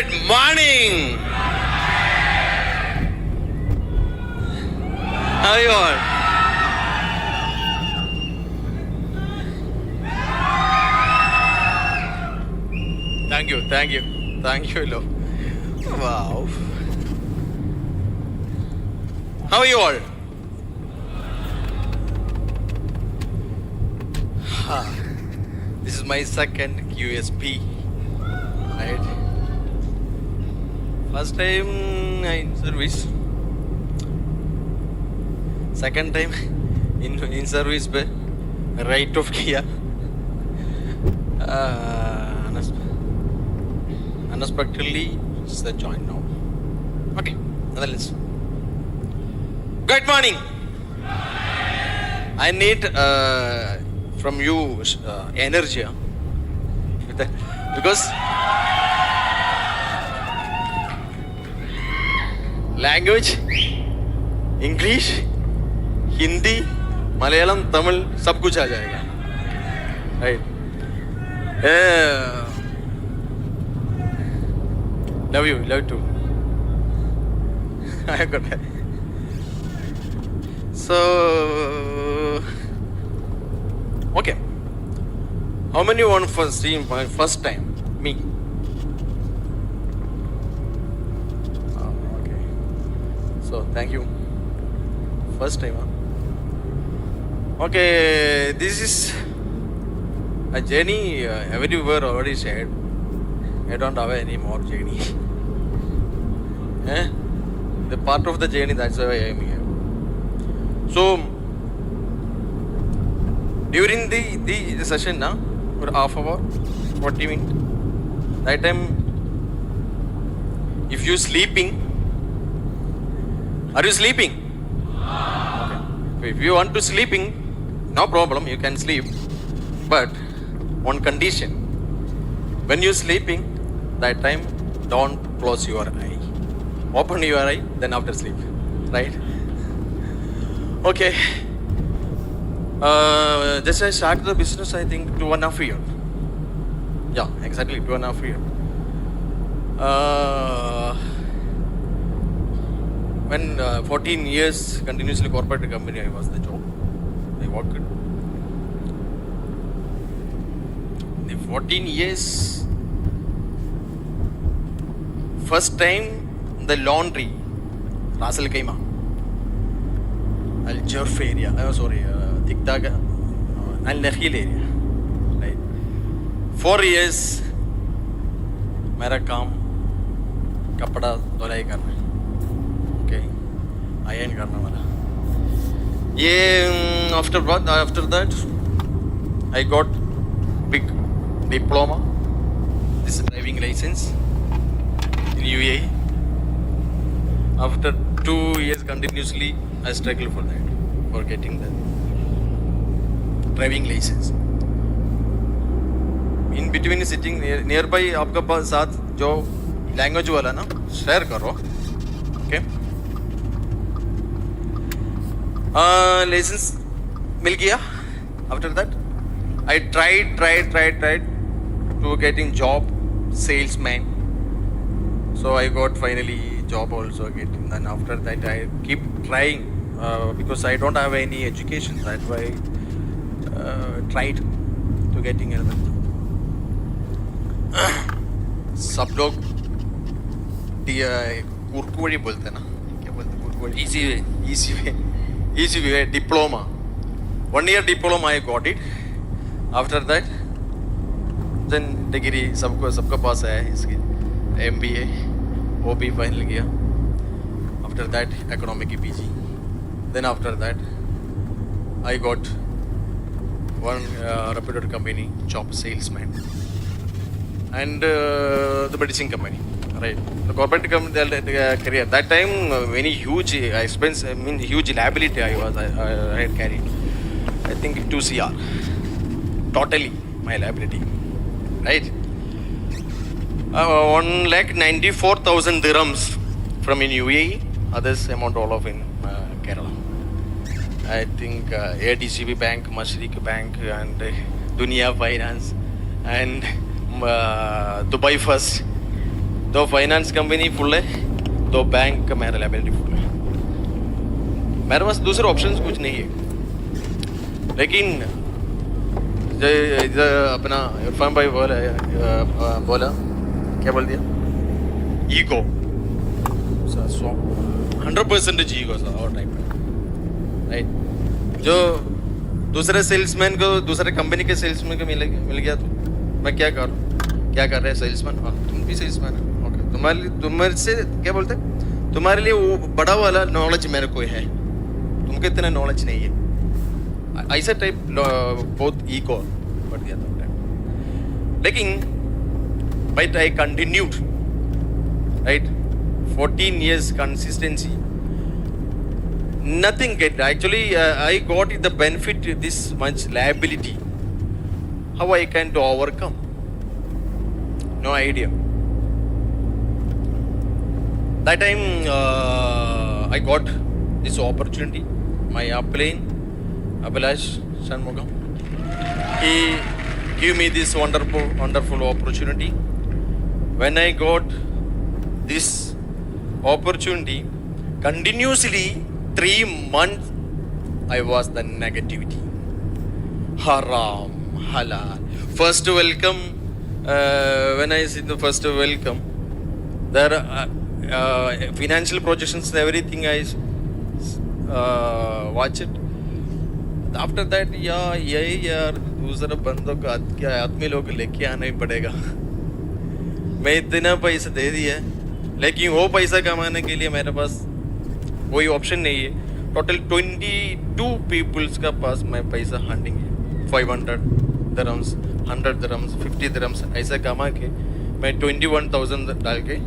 Good morning. How are you all? Thank you, love. Wow. How are you all? This is my second QSP. Right? First time in service. Second time in service पे right of किया. Unexpectedly it's the joint now. Okay, let's. Good morning. I need from you energy because language, English, Hindi, Malayalam, Tamil, सब कुछ आ जाएगा, right? Love you too. I got that. So, okay. How many want for seeing my first time? Me. Oh, okay. So, thank you. First time, huh? Okay, this is a journey everywhere already shared. I don't have any more journey. The part of the journey, that's why I am here. So, during the session now, for half hour, 40 minutes, that time, if you sleeping, are you sleeping? Okay. If you want to sleeping, no problem, you can sleep. But on condition, when you sleeping, that time, don't close your eye. Open your eye, then after sleep, right? Okay. Just I started the business, I think, 2.5 years. Yeah, exactly 2.5 years. When 14 years continuously corporate company, I was the job. I worked. The 14 years, first time the laundry, Russell Kaima, Al Jerf area, Tiktaga, Al Nakhil area, right? 4 years, मेरा काम कपड़ा धुलाई करना, okay, iron करना वाला. ये after that, I got big diploma, this driving license in UAE. After 2 years continuously, I struggled for that, for getting the driving license. In between sitting nearby, आपका पास साथ जो language वाला ना share करो, okay? License मिल गया. After that, I tried to getting job, salesman. So I got finally job also getting. Then after that I keep trying because I don't have any education. That's why tried to getting another. सब लोग कुरकुरी बोलते हैं ना, क्या बोलते हैं कुरकुरी? Easy way diploma. 1 year diploma I got it. After that, then degree सबका पास है इसकी MBA, OB final किया. After that, economic PG. Then after that, I got one reputed company, job salesman, and the medicine company, right? The corporate company career. That time, many huge expense, huge liability I had carried. I think 2 CR. Totally my liability, right? 1,94,000 dirhams from in UAE, others amount all of in Kerala. I think ADCB Bank, Mashriq Bank, and Dunia Finance, and Dubai First, तो finance company full है, तो bank का मेरा liability full है. मेरे पास दूसरे options कुछ नहीं है. लेकिन अपना इरफान भाई बोला क्या बोल दिया, ईगो 100% ईगो और टाइप राइट. जो दूसरे सेल्समैन को, दूसरे कंपनी के सेल्समैन को मिल गया तो मैं क्या करूँ, क्या कर रहे हैं सेल्समैन, हाँ तुम भी सेल्समैन है, ओके तुम्हारे से क्या बोलते हैं, तुम्हारे लिए वो बड़ा वाला नॉलेज मेरे को है, तुमको इतना नॉलेज नहीं है. ऐसा टाइप बहुत ईगो बढ़ गया था टाइम. लेकिन but I continued right 14 years consistency. Nothing get actually I got the benefit this much liability. How I can to overcome? No idea. That time I got this opportunity. My upline Abhilash Shanmugam, he gave me this wonderful opportunity. When I got this opportunity, continuously 3 months I was the negativity. Haram, halal. First welcome, when I see the first welcome, there financial projections, everything I watch it. After that, यार दूसरा बंदों का क्या आदमी लोग लेके आना ही पड़ेगा. मैं इतना पैसा दे दिया, लेकिन वो पैसा कमाने के लिए मेरे पास कोई ऑप्शन नहीं है. टोटल 22 पीपल्स का पास मैं पैसा हंडिंग है. 500 dirhams, 100 dirhams, 50 dirhams ऐसा कमा के मैं 21,000 डाल के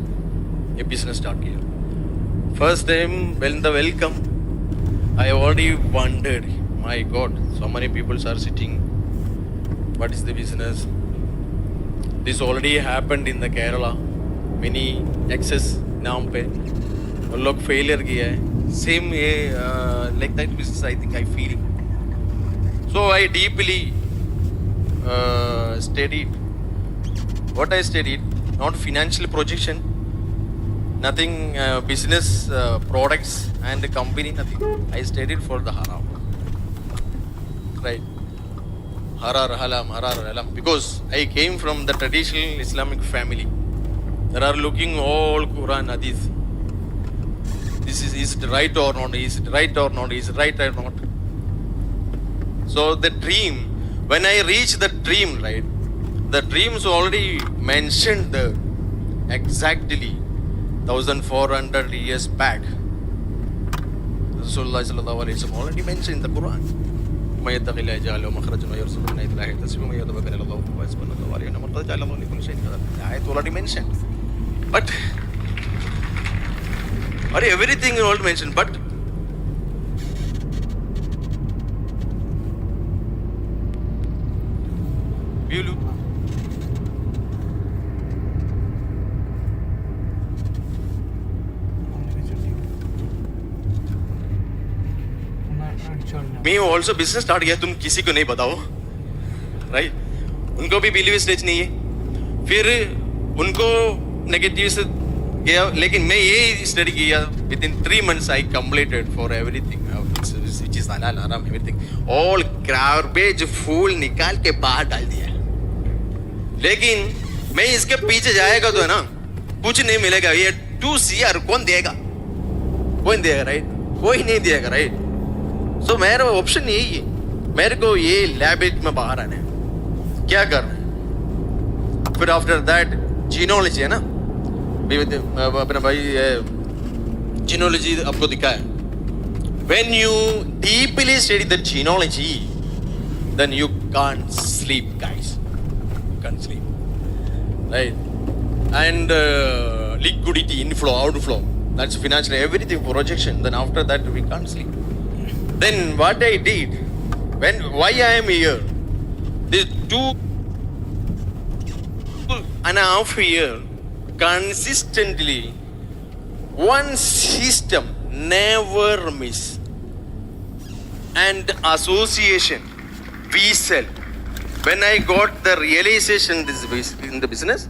ये बिजनेस स्टार्ट किया. First time when the welcome, I already wondered, my God, so many people are sitting. What is the business? This already happened in the Kerala. Many excess नाम पे और लोग failure किया है. Same ये like that business I think I feel. So I deeply studied. What I studied, not financial projection, nothing business products and company, nothing. I studied for the haram. Right. Harar halam. Because I came from the traditional Islamic family. There are looking all Quran Hadith. This is it right or not? Is it right or not? Is it right or not? So the dream, when I reached the dream, right, the dreams already mentioned the exactly 1400 years back. Rasulullah sallallahu alaihi wasallam already mentioned in the Quran. ما يتقي الله يجعل له مخرجا ويرزقه من حيث لا يحتسب ومن يتوكل على الله فهو حسبه الله ونعم الوكيل قد جعل الله لكل شيء قدرا. The ayat already mentioned. But everything already mentioned. But you look. मैं also business start किया, तुम किसी को नहीं बताओ, right. उनको भी believe stage नहीं है, फिर उनको नेगेटिव से गया. लेकिन मैं ये स्टडी किया, with in 3 months I completed for everything which is हलाल हराम एवरीथिंग. ऑल गार्बेज फूल निकाल के बाहर डाल दिया. लेकिन मैं इसके पीछे जाएगा तो है ना, कुछ नहीं मिलेगा. ये 2 CR कौन देगा, राइट, कोई नहीं देगा, राइट. सो मेरा ऑप्शन यही है, मेरे को ये लैबिट में बाहर आना है, क्या करना है. फिर आफ्टर दैट जीनोलॉजी है ना, अपना भाई जीनोलॉजी आपको दिखाया. When you deeply study the genealogy, then you can't sleep guys, you can't sleep, right. And liquidity, inflow, outflow, that's financial, everything projection. Then after that we can't sleep. Then what I did, why I am here, this 2.5 years consistently, one system never miss, and association we sell. When I got the realization in the business,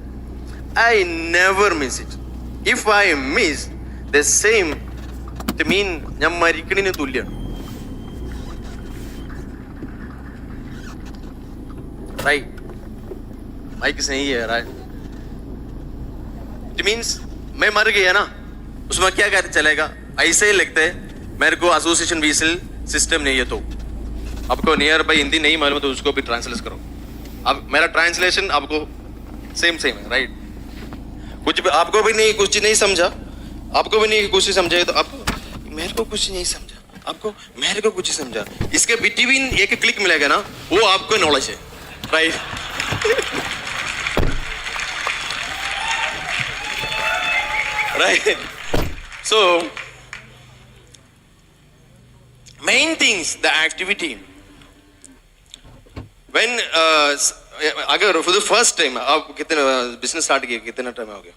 I never miss it. If I miss the same, it mean ഞാൻ മരിക്കണിന് തുല്യാണ്. Right? Mic सही है, right? It means मैं मर गया ना, उसमें क्या कहते चलेगा? ऐसे ही लगते है मेरे को एसोसिएशन व्हीसल सिस्टम नहीं है, तो आपको नियर बाई हिंदी नहीं मालूम तो उसको भी ट्रांसलेट करो. अब मेरा ट्रांसलेशन आपको सेम है, राइट? कुछ भी आपको भी नहीं कुछ नहीं समझा, आपको भी नहीं कुछ समझा तो आपको मेरे को कुछ नहीं समझा, आपको मेरे को कुछ समझा, इसके बिटवीन एक क्लिक मिलेगा ना, वो आपको नॉलेज है, right? Right. So main things, the activity. When अगर for the first time आप कितने बिजनेस स्टार्ट किए, कितना टाइम हो गया?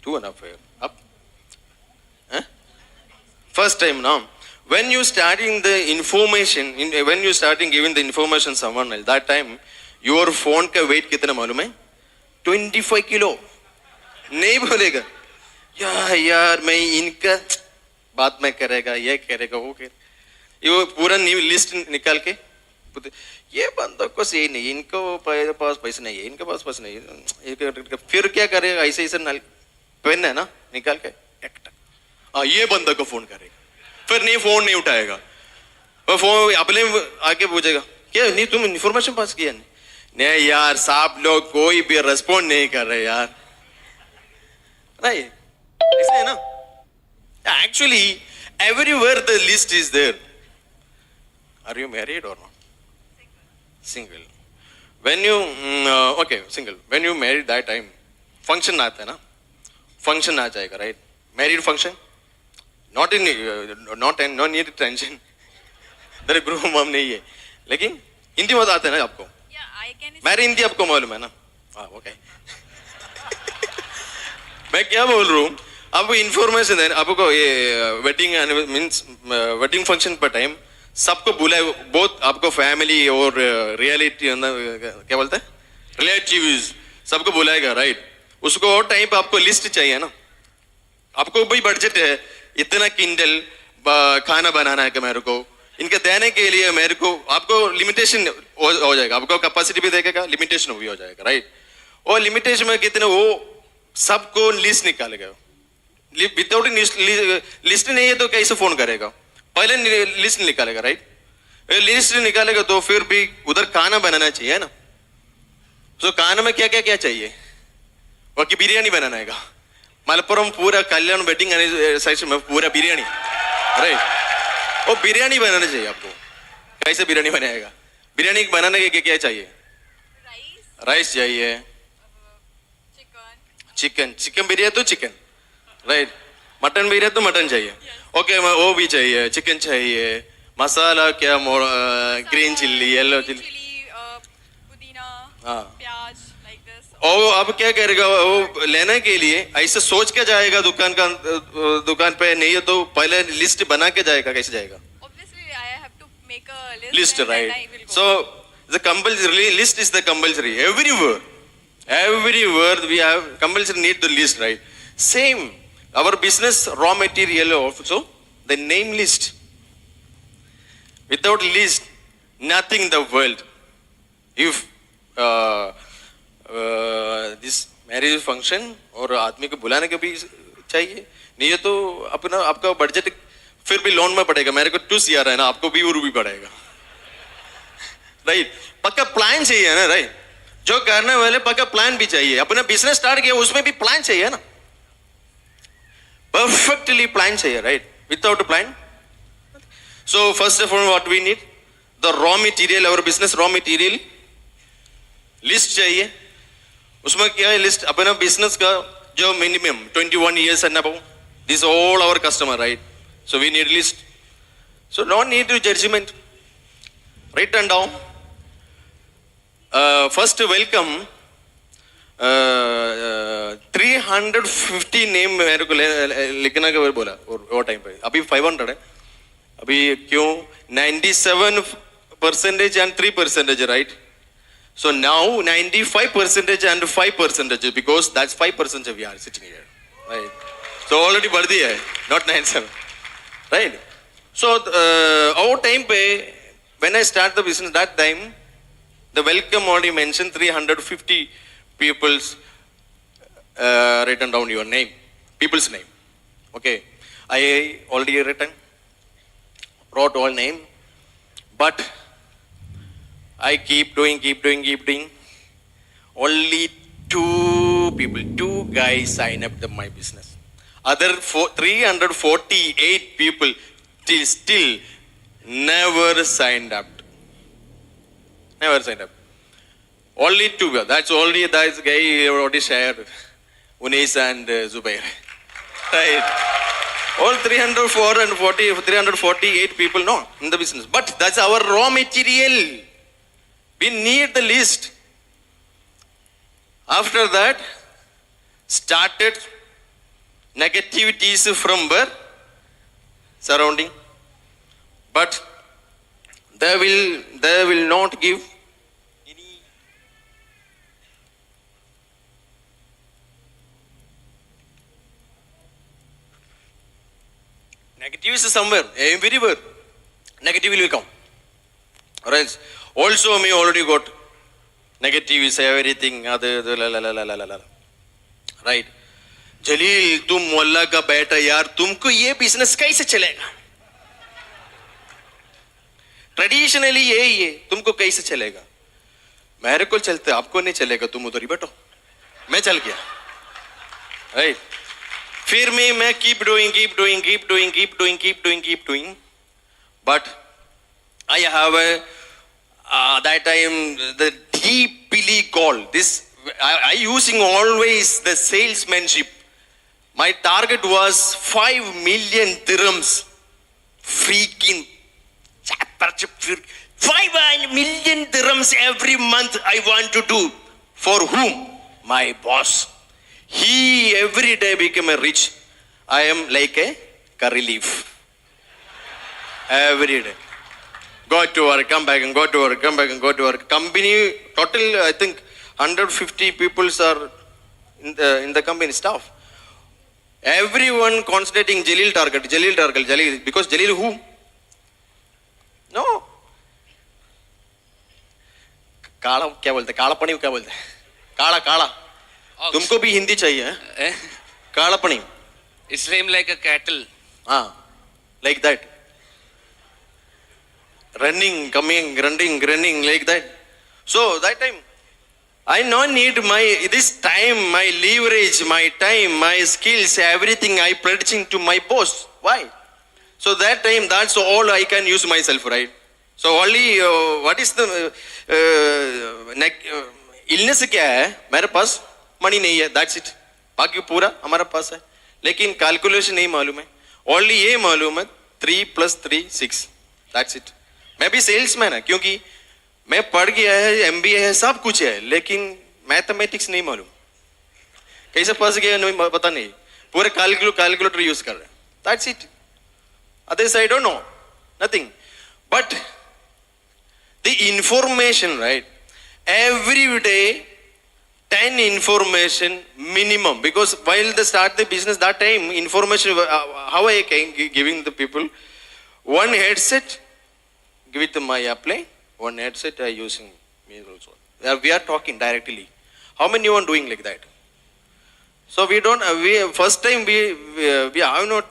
2.5 years. अब first time now. When you starting the information, when you starting giving the information someone else, that time your phone का weight कितना मालूम है? 25 किलो. नहीं बोलेगा यार मैं इनका बात में करेगा, ये करेगा, वो करेगा, ये पूरा लिस्ट निकाल के ये बंदों को सही नहीं, इनको पास पैसे नहीं है, इनके पास पैसे नहीं है, फिर क्या करेगा? ऐसे ऐसे पेन है ना निकाल के ये बंदों को फोन करेगा, फिर नहीं फोन नहीं उठाएगा, वो फोन अपने आके पूछेगा क्या नहीं तुम इन्फॉर्मेशन पास किया? नहीं यार साहब लोग कोई भी रेस्पॉन्ड नहीं कर रहे यार, राइट? ऐसा है ना. Actually everywhere the list is there. Are you married or not? Single. When you okay, single. When you married that time function आता है ना, function आ जाएगा, right? Married function not need tension. तेरे ग्रुप में नहीं है, लेकिन हिंदी में आता है ना आपको? मैरी हिंदी आपको मालूम है ना? हाँ, ओके. मैं क्या बोल रहा हूँ, आपको इन्फॉर्मेशन है, आपको ये वेडिंग मीन्स वेडिंग फंक्शन पर टाइम सबको बुलाए, बहुत आपको फैमिली और रियलिटी क्या बोलते हैं रिलेटिव्स सबको बुलाएगा, राइट? उसको और टाइम पे आपको लिस्ट चाहिए ना, आपको भाई बजट है इतना किंडल खाना बनाना है कि मेरे को इनके देने के लिए मेरे को आपको लिमिटेशन हो जाएगा, आपको कैपेसिटी भी देखेगा, लिमिटेशन भी हो जाएगा, राइट? और लिमिटेशन में कितने वो सबको लिस्ट निकालेगा. विदाउट लिस्ट नहीं है तो कैसे फोन करेगा? पहले लिस्ट निकालेगा, राइट? लिस्ट निकालेगा तो फिर भी उधर खाना बनाना चाहिए ना. तो खाना में क्या क्या क्या चाहिए? बाकी बिरयानी बनाना है, मलपुरम पूरा कल्याण वेडिंग साइड में पूरा बिरयानी, राइट? वो बिरयानी बनाना चाहिए आपको. कैसे बिरयानी बनाएगा? बिरयानी बनाने के क्या चाहिए? राइस चाहिए, चिकन बिरयानी तो चिकन, राइट? मटन बिरयानी तो मटन चाहिए, ओके, वो भी चाहिए, चिकन चाहिए, मसाला क्या ग्रीन चिल्ली, येलो चिल्ली, पुदीना, हाँ, प्याज, like this. और अब क्या करेगा? वो लेने के लिए ऐसे सोच के जाएगा दुकान पे, नहीं है तो पहले लिस्ट बना के जाएगा. कैसे जाएगा? Obviously, I have to make a List, and right? then I will go. So the compulsory list is the compulsory everywhere we have compulsory need the list, right? Same our business raw material also the name list. Without list nothing in the world. If this marriage function और आदमी को बुलाने के भी चाहिए, नहीं है तो अपना आपका बजट फिर भी लोन में पड़ेगा. मेरे को 2 CR है ना, आपको भी भी पड़ेगा, राइट? पक्का प्लान चाहिए ना, राइट? जो करने वाले पक्का प्लान भी चाहिए. अपना बिजनेस स्टार्ट किया उसमें भी प्लान चाहिए ना, perfectly प्लान चाहिए, right? Without plan. So first of all what we need the raw material, और बिजनेस रॉ मटेरियल लिस्ट चाहिए. उसमें क्या है लिस्ट? अपना बिजनेस का जो minimum 21 years and above, this all our customer, right? So we need list. So no need to judgment. Write and down. First welcome 350 name मेरे को लिखना के बोला वो टाइम पे. अभी 500 है. अभी क्यों? 97% and 3%, right? So now 95% and 5% because that's 5% we are sitting here. Right. So already birthday hai, not 97. Right. So our time pay, when I start the business that time, the welcome already mentioned 350 people's written down your name, people's name. Okay. I already wrote all name, but I keep doing. Only two guys sign up to my business. Other 348 people still never signed up. Only two. That's only that guy already shared. Unis and Zubair. Right. All 348 people know in the business. But that's our raw material. We need the list. After that, started negativities from where? Surrounding. But they will not give any. Negative is somewhere, everywhere. Negative will come. Alright. Also, me already got negative is everything. Right. जलील तुम मोहल्ला का बेटा यार तुमको ये business कैसे चलेगा traditionally यही है तुमको कैसे चलेगा मेरे को चलते आपको नहीं चलेगा तुम उधर ही बैठो मैं चल गया राइट फिर मैं keep doing but I have a that I am the deeply call this I using always the salesmanship. My target was 5 million dirhams. Freaking 5 million dirhams every month I want to do. For whom? My boss. He every day became a rich. I am like a curry leaf. Every day. Go to work, come back and go to work, come back and go to work. Company, total I think 150 people are in the company staff. Everyone concentrating Jalil target, because Jalil who? No. काला क्या बोलते काला पनी क्या बोलते काला काला तुमको भी हिंदी चाहिए काला पनी It's same like a cattle. Like that. Running, coming, running like that. So that time, I no need this time, my leverage, my time, my skills, everything I pledging to my boss. Why? So that time, that's all I can use myself, right? So only, what is the illness क्या है? मेरे पास money नहीं है, that's it. बाकी पूरा हमारा पास है. लेकिन calculation नहीं मालूम है. Only ये मालूम है 3 + 3 6. That's it. मैं भी सेल्समैन है क्योंकि मैं पढ़ गया है MBA है सब कुछ है लेकिन मैथमेटिक्स नहीं मालूम कैसे पास गया नहीं पता नहीं पूरे कैलकुलेटर यूज कर रहे हैं that's it others I don't know nothing but the information right every day 10 information minimum because while they start the business that time information how I can giving the people one headset with my apply one headset I using me also we are talking directly how many you are doing like that so we don't we first time we have not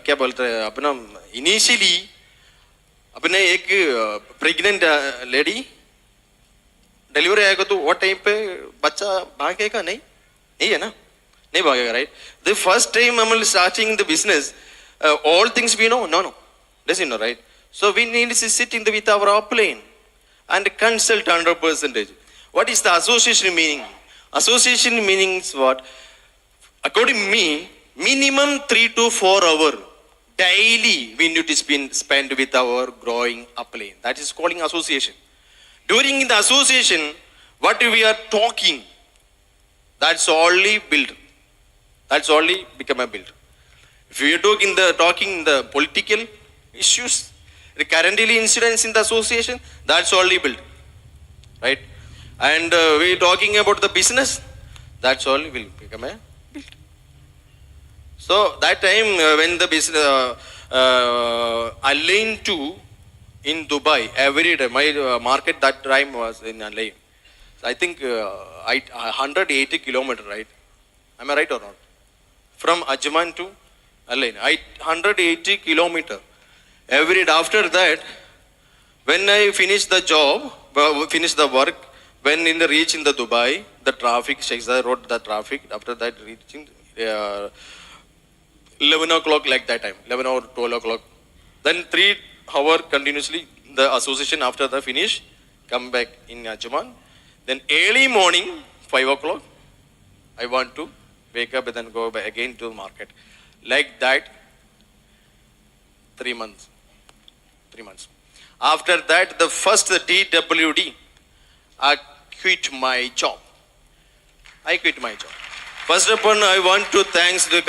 क्या बोलते हैं अपना initially अपने एक pregnant lady delivery आएगा तो वो time पे बच्चा भागेगा नहीं है ना नहीं भागेगा राइट द फर्स्ट टाइम हम starting the business all things we know no doesn't know right so we need to sit in with our plan and consult 100%. What is the association meaning? Association meanings what? According to me, minimum 3 to 4 hours daily we need to spend with our growing upline. That is calling association. During the association, what we are talking, that's only build. That's only become a build. If we are talking the political issues, the currently incidents in the association, that's only built, right? And we talking about the business. That's all will become a build. So that time when the business Al-Ain 2 in Dubai every day, my market that time was in Al-Ain. I think 180 kilometer, right? Am I right or not? From Ajman to Al-Ain, 180 kilometer every day. After that, when I finished the job, finished the work, when in the reach in the Dubai, the traffic, Sheikh road, the traffic. After that, reaching 11 o'clock like that time, 11 or 12 o'clock. Then 3 hours continuously, the association after the finish, come back in Ajman. Then early morning, 5 o'clock, I want to wake up and then go back again to the market. Like that, 3 months. 3 months. After that, the first DWD, I quit my job. I quit my job. First of all, I want to thanks the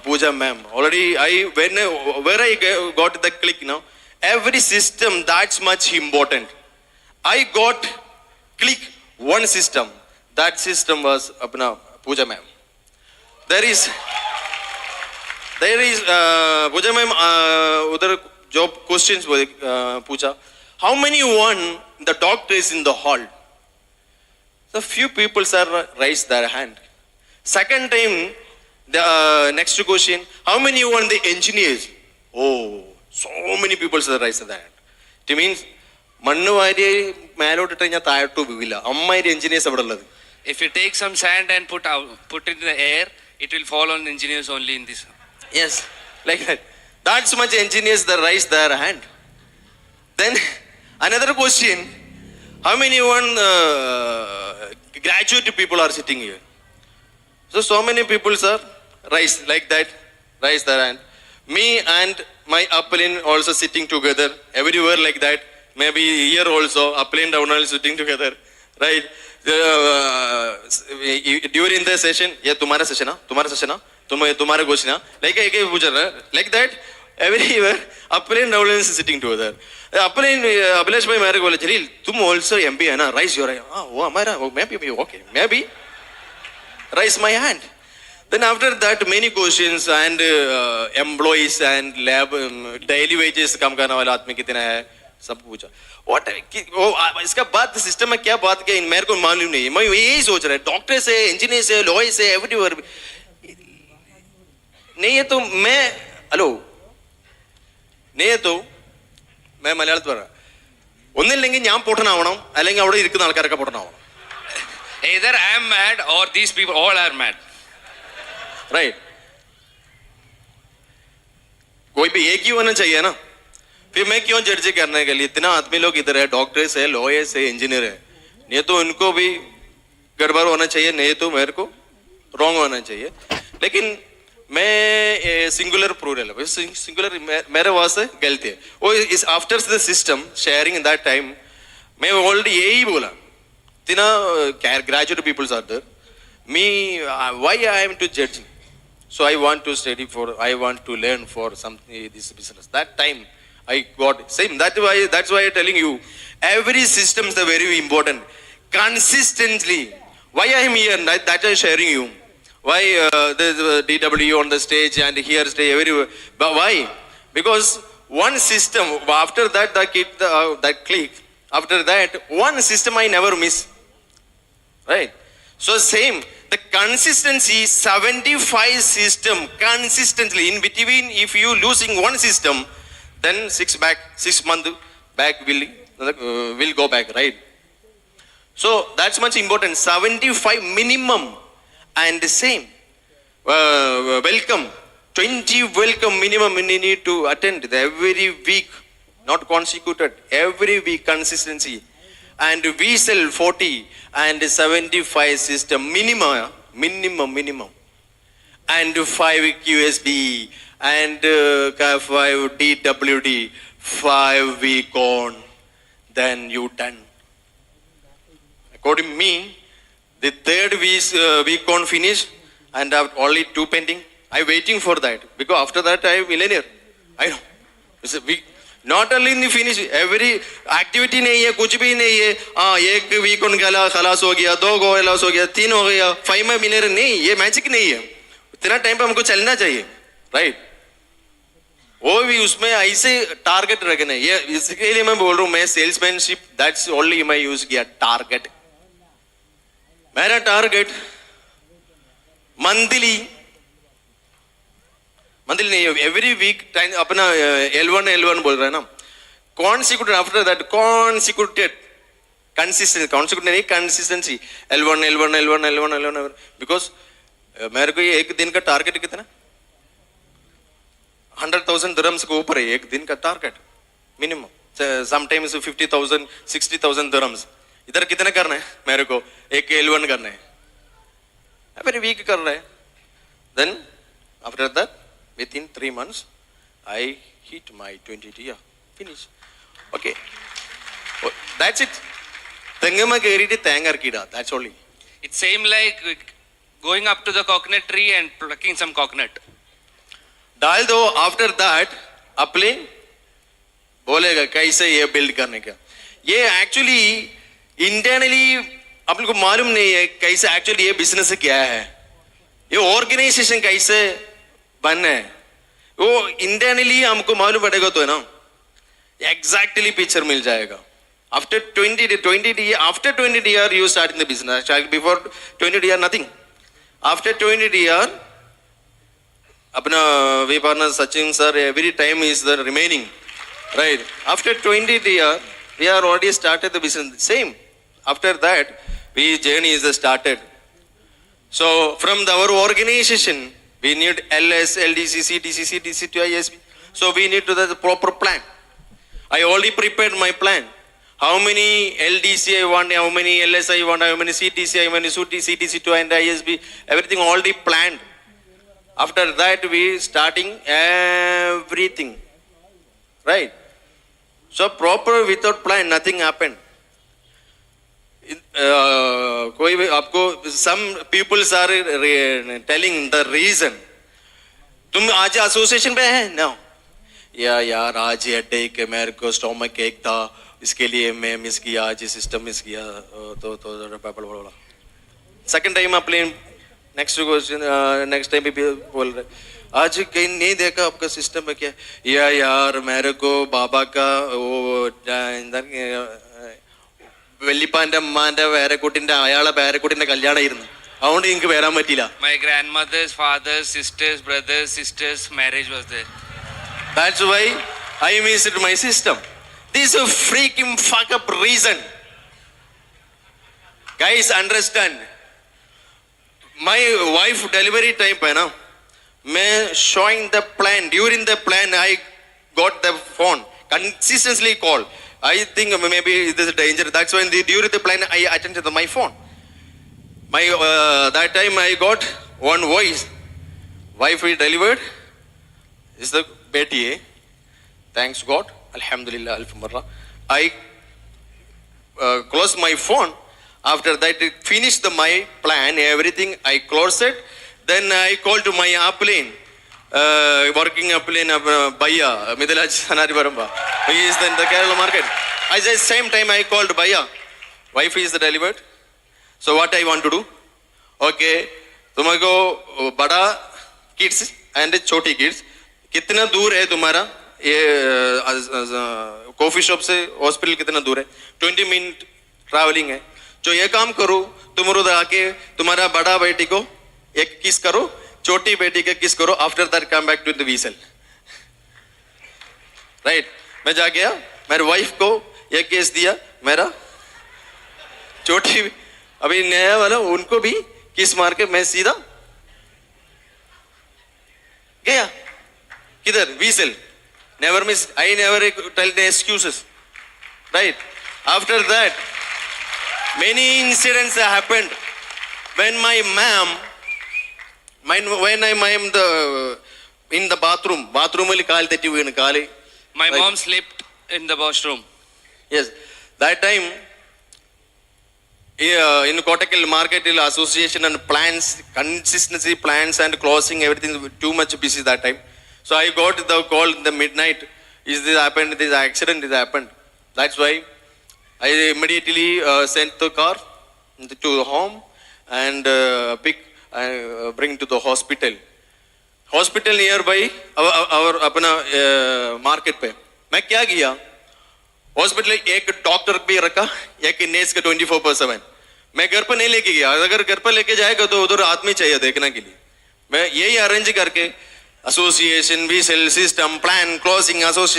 Pooja ma'am. Already, where I got the click now, every system that's much important. I got click one system. That system was Pooja ma'am. There is Pooja ma'am. Other job questions with Pooja. How many won the doctors in the hall? So few people sir raised their hand. Second time, the next question, how many won the engineers? Oh, so many people sir raised their hand. It means, mannu vaari melottu കഴിഞ്ഞാ താഴോട്ട് വീവില്ല. അമ്മായിരി engineers അവിടെ ഉള്ളത്. If you take some sand and put it in the air, it will fall on engineers only in this. Yes, like that. That's much engineers that raise their hand. Then another question, how many graduate people are sitting here? So many people sir raise like that, raise their hand. Me and my upline also sitting together everywhere like that. Maybe here also upline down also sitting together, right? During the session, yeah, तुम्हारा session ना, तुम्हारा question ना, like that. Everywhere, upline down is sitting together. Upline, Abhilash bhai मेरे को बोले जलील, तुम also MP है ना, raise your hand. वो हमारा, maybe okay, maybe. Raise my hand. Then after that, many questions and employees and lab daily wages कम करने वाला आदमी कितना है, सब पूछा. What? इसका बात सिस्टम में क्या बात क्या मेरे को मालूम नहीं. मैं यही सोच रहा है. डॉक्टर से, इंजीनियर से, लॉयर से, एवरीवेयर. नहीं है तो मैं हेलो नहीं है तो मैं മലയാളത്തിൽ പറയാം. ഒന്നില്ലെങ്കിൽ ഞാൻ പൊട്ടനാവണം അല്ലെങ്കിൽ അവിടെ ഇരിക്കുന്ന ആൾക്കാരൊക്കെ പൊട്ടനാവണം. Either I am mad or these people all are mad. Right. कोई भी एक ही होना चाहिए ना. फिर मैं क्यों जज करने के लिए इतना आदमी लोग इधर है, डॉक्टर्स है, लॉयर्स है, इंजीनियर है. नहीं तो उनको भी गड़बड़ होना चाहिए, नहीं तो मेरे को रॉन्ग होना चाहिए. लेकिन मैं सिंगुलर प्लूरल है. सिंगुलर मेरे वास्ते गलती है. वो इस after the system sharing in that time मैं ऑलरेडी यही बोला. Graduate people are there. Me, why I am to judge? So I want to study I want to learn for something this business. That time I got same. That's why I'm telling you, every system is very important. Consistently. Why I am here? That I am sharing you. Why there's DW on the stage and here stay everywhere. But why? Because one system. After that, that click. After that, one system I never miss. Right? So same, the consistency, 75 system, consistently, in between, if you losing one system, then 6 month back will go back, right? So that's much important, 75 minimum, and the same, welcome, 20 welcome minimum you need to attend every week, not consecutive, every week consistency. And we sell 40 and 75 system minimum. And 5 QSB and 5 DWD, 5 week on, then you done. According to me, the third week on finish and I have only 2 pending. I'm waiting for that because after that I am millionaire. I know. It's a week. Not only in the finish, every activity नहीं है, कुछ भी नहीं है. हाँ, एक week उनका खलास हो गया, 2 गोल खलास हो गया, 3 हो गया, 5 में मिले नहीं, ये मैजिक नहीं है. इतना टाइम पे हमको चलना चाहिए, राइट? वो भी उसमें ऐसे टारगेट रखना है. ये इसके लिए मैं बोल रहा हूँ, मैं सेल्समैनशिप दैट्स ओनली मैं यूज किया टारगेट. मेरा टारगेट मंथली नहीं, एवरी वीक टाइम अपना L1 बोल रहा है ना, consecutive. After that consecutive consistency L1 because मेरे को ये एक दिन का टारगेट कितना 100,000 dirhams के ऊपर है एक दिन का टारगेट मिनिमम. Sometimes 50,000 60,000 dirhams. इधर कितना करना है मेरे को? एक L1 करना है, एवरी वीक कर रहा है. Then after that within 3 months I hit my 20 year finish. Okay, that's it. തെങ്ങമ്മ കയറിയിട്ട് തേങ്ങ ഇറക്കിയിടാ, that's only. It's same like going up to the coconut tree and plucking some coconut. डाल दो. After that अपने बोलेगा कैसे ये बिल्ड करने का. ये एक्चुअली इंटरनली अपन को मालूम नहीं है कैसे एक्चुअली ये बिजनेस क्या है, ये ऑर्गेनाइजेशन कैसे बनना है. वो इंटरनली हमको मालूम पड़ेगा तो है ना, एग्जैक्टली पिक्चर मिल जाएगा. After 20 year you start in the business. Before 20 year nothing. After 20 year अपना वे partner Sachin sir every time is the remaining, right? After 20 year we are already started the business same. After that we journey is started. So from our organization we need LS, LDC, CTC, CTC to ISB. So we need to the proper plan. I already prepared my plan. How many LDC I want, how many LS I want, how many CTC, how many CTC to and ISB, everything already planned. After that we starting everything, right? So proper without plan nothing happened. कोई भी आपको some people are telling the reason. तुम आज association पे है ना? यार आज हेडेक, मेरे को स्टोमक एक था, इसके लिए मैं मिस किया, आज सिस्टम मिस किया, तो सेकंड टाइम आप नेक्स्ट क्वेश्चन नेक्स्ट टाइम भी बोल रहे आज कहीं नहीं देखा आपका सिस्टम में क्या. यार मेरे को बाबा का वो വെല്ലിപ്പാന്റെ അമ്മാന്റെ പേരക്കുട്ടിന്റെ അയാളെ പേരക്കുട്ടിന്റെ കല്യാണമായിരുന്നു, അതുകൊണ്ട് എനിക്ക് വരാൻ പറ്റില്ല. My grandmother's father's sisters, brothers, sisters marriage was there. That's why I missed my system. This is a freaking fuck up reason. Guys understand. My wife delivery time पे ना मैं showing the plan, during the plan I got the phone consistently call. I think maybe this is danger. That's why during the plan I attended my phone. My that time I got one voice. Wife is delivered. Is the beti? Thanks God. Alhamdulillah. Alhamdulillah. I closed my phone. After that, I finished my plan. Everything I closed it. Then I called to my upline. Working upline Baya, Midilaj Sanari Baramba. He is in the Kerala market. I said same time I called Baya. Wife is the delivered. So what I want to do? Okay, तुमको बड़ा kids and छोटी kids कितना दूर है तुम्हारा ये coffee shop से hospital कितना दूर है? 20 मिनट ट्रैवलिंग है. जो ये काम करो तुम उधर आके तुम्हारा बड़ा बेटी को एक किस करो, छोटी बेटी के किस करो. After that come back to the whistle, right? मैं जा गया, मेरे वाइफ को एक केस दिया, मेरा छोटी अभी नया वाला उनको भी किस मार के मैं सीधा गया. किधर? Whistle. Never miss. I never tell the excuses, right? After that many incidents happened when my mom when I am in the bathroom il kaal tetti veenu kaali My mom slept in the washroom. Yes, that time in Kottakkal market association and plans, consistency plans and closing everything too much busy that time. So I got the call in the midnight. is this happened, this accident is happened. That's why I immediately sent the car to the home and bring to the hospital. Hospital near by और अपना market पे मैं क्या किया, hospital एक doctor भी रखा, एक नेस का 24/7. मैं घर पर नहीं लेके गया, अगर घर पर लेके जाएगा तो उधर आदमी चाहिए देखने के लिए. मैं यही अरेंज करके एसोसिएशन भी sale system plan closing association